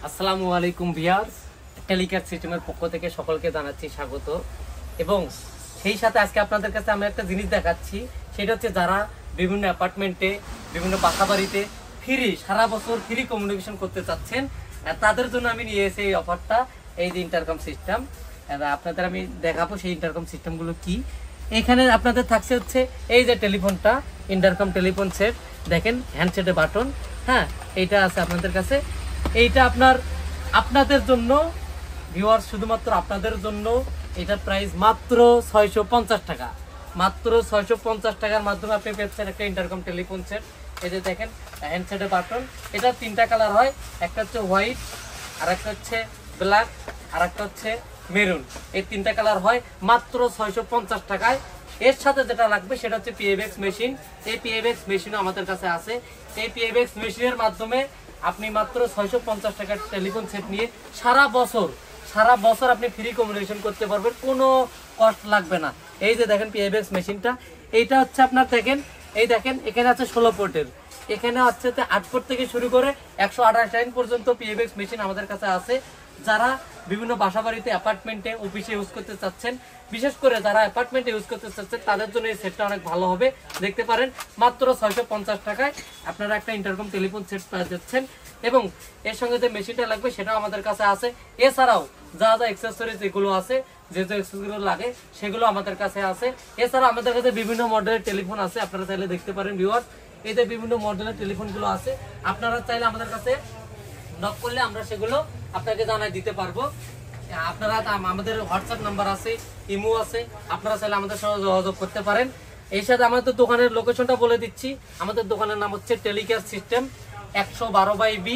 আসসালামু আলাইকুম ভিউয়ার্স, টেলিক্যাট সিস্টেমের পক্ষ থেকে সকলকে জানাচ্ছি স্বাগত। এবং সেই সাথে আজকে আপনাদের কাছে আমি একটা জিনিস দেখাচ্ছি, সেটা হচ্ছে যারা বিভিন্ন অ্যাপার্টমেন্টে, বিভিন্ন বাসাবাড়িতে সারা বছর ফ্রি কমিউনিকেশন করতে চাচ্ছেন, তাদের জন্য আমি নিয়ে এসে এই অফারটা, এই যে ইন্টারকম সিস্টেম। আপনাদের আমি দেখাবো সেই ইন্টারকম সিস্টেমগুলো কি। এখানে আপনাদের থাকছে হচ্ছে এই যে টেলিফোনটা, ইন্টারকম টেলিফোন সেট, দেখেন হ্যান্ডসেটের বাটন, হ্যাঁ এইটা আছে আপনাদের কাছে। এইটা আপনাদের জন্য ভিউয়ার্স, শুধুমাত্র আপনাদের জন্য এটার প্রাইস মাত্র 650 টাকা। মাত্র 650 টাকার মাধ্যমে আপনি পেয়েছেন একটা ইন্টারকম টেলিফোন সেট। এই যে দেখেন হ্যান্ডসেটের বাটন, এটা তিনটা কালার হয়, একটা হচ্ছে হোয়াইট, আর একটা হচ্ছে ব্ল্যাক, আর একটা হচ্ছে মেরুন। এই তিনটা কালার হয় মাত্র 650 টাকায়। এর সাথে যেটা লাগবে সেটা হচ্ছে পিএফএক্স মেশিন। এই পিএফএক্স মেশিনও আমাদের কাছে আছে। এই পিএফএক্স মেশিনের মাধ্যমে আপনি মাত্র 650 টাকার টেলিফোন সেট নিয়ে সারা বছর আপনি ফ্রি কমিউনিকেশন করতে পারবেন, কোনো কষ্ট লাগবে না। এই যে দেখেন পিএফএক্স মেশিনটা, এইটা হচ্ছে আপনার দেখেন, এই দেখেন এখানে আছে 16 পোর্টের, এখানে হচ্ছে 8 পোর্ট থেকে শুরু করে 128 লাইন পর্যন্ত পিএফএক্স মেশিন আমাদের কাছে আছে। যারা বিভিন্ন বাসাবাড়িতে, অ্যাপার্টমেন্টে, অফিসে ইউজ করতে চাচ্ছেন, বিশেষ করে যারা অ্যাপার্টমেন্টে ইউজ করতে চাচ্ছেন, তাদের জন্য এই সেটটা অনেক ভালো হবে। দেখতে পারেন মাত্র 650 টাকায় আপনারা একটা ইন্টারকম টেলিফোন সেট পেয়ে যাচ্ছেন। এবং এর সঙ্গে যে মেশিনটা লাগবে সেটাও আমাদের কাছে আছে। এছাড়াও যা অ্যাক্সেসরিজ যেগুলো আছে, যে অ্যাক্সেসরিজগুলো লাগে সেগুলো আমাদের কাছে আছে। এছাড়া আমাদের কাছে বিভিন্ন মডেলের টেলিফোন আছে, আপনারা চাইলে দেখতে পারেন ভিউয়ার্স। এই যে বিভিন্ন মডেলের টেলিফোনগুলো আছে, আপনারা চাইলে আমাদের কাছে নক করলে আমরা সেগুলো আপনাকে জানাই দিতে পারবো। আপনারা আমাদের হোয়াটসঅ্যাপ নাম্বার আছে, ইমো আছে, আপনারা চাইলে আমাদের সঙ্গে যোগাযোগ করতে পারেন। এই সাথে আমাদের দোকানের লোকেশনটা বলে দিচ্ছি। আমাদের দোকানের নাম হচ্ছে Telecat system, 112/B,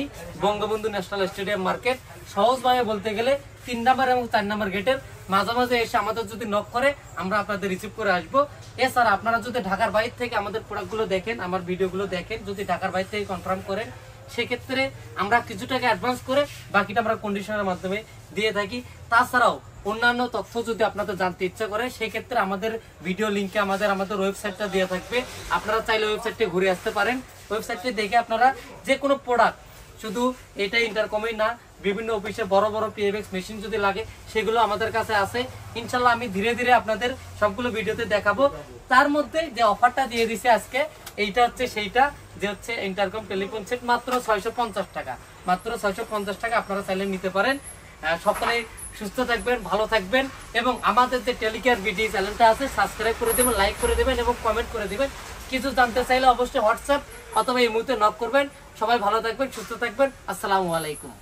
Bangabandhu national stadium market. সহজভাবে বলতে গেলে 3 নাম্বার এবং 4 নাম্বার গেটের মাঝামাঝি এসে আমাদের যদি নক করে, আমরা আপনাদের রিসিভ করে আসবো। এছাড়া আপনারা যদি ঢাকার বাইরে থেকে আমাদের প্রোডাক্টগুলো দেখেন, আমার ভিডিওগুলো দেখেন, যদি ঢাকার বাইরে থেকে কনফার্ম করেন, সেক্ষেত্রে আমরা কিছু টাকা অ্যাডভান্স করে বাকিটা আমরা কন্ডিশনের মাধ্যমে দিয়ে থাকি। তাছাড়াও অন্যান্য তথ্য যদি আপনাদের জানতে ইচ্ছা করে, সেক্ষেত্রে আমাদের ভিডিও লিঙ্কে আমাদের ওয়েবসাইটটা দেওয়া থাকবে। আপনারা চাইলে ওয়েবসাইটে ঘুরে আসতে পারেন। ওয়েবসাইটটি দেখে আপনারা যে কোনো প্রোডাক্ট, শুধু এটা ইন্টারকমই না, বিভিন্ন অফিসে বড় বড় পিএফএক্স মেশিন যদি লাগে, সেগুলো আমাদের কাছে আছে। ইনশাল্লাহ আমি ধীরে ধীরে আপনাদের সবগুলো ভিডিওতে দেখাবো। তার মধ্যে যে অফারটা দিয়ে দিছে আজকে, এইটা হচ্ছে সেইটা, যে হচ্ছে ইন্টারকম টেলিফোন সেট মাত্র 650 টাকা। মাত্র 650 টাকা আপনারা চাইলে নিতে পারেন। সকলে সুস্থ থাকবেন, ভালো থাকবেন, এবং আমাদের যে টেলিকেয়ার বিডি চ্যানেলটা আছে, সাবস্ক্রাইব করে দেবেন, লাইক করে দেবেন এবং কমেন্ট করে দেবেন। কিছু জানতে চাইলে অবশ্যই হোয়াটসঅ্যাপ অথবা ইমোতে নক করবেন। সবাই ভালো থাকবেন, সুস্থ থাকবেন। আসসালামু আলাইকুম।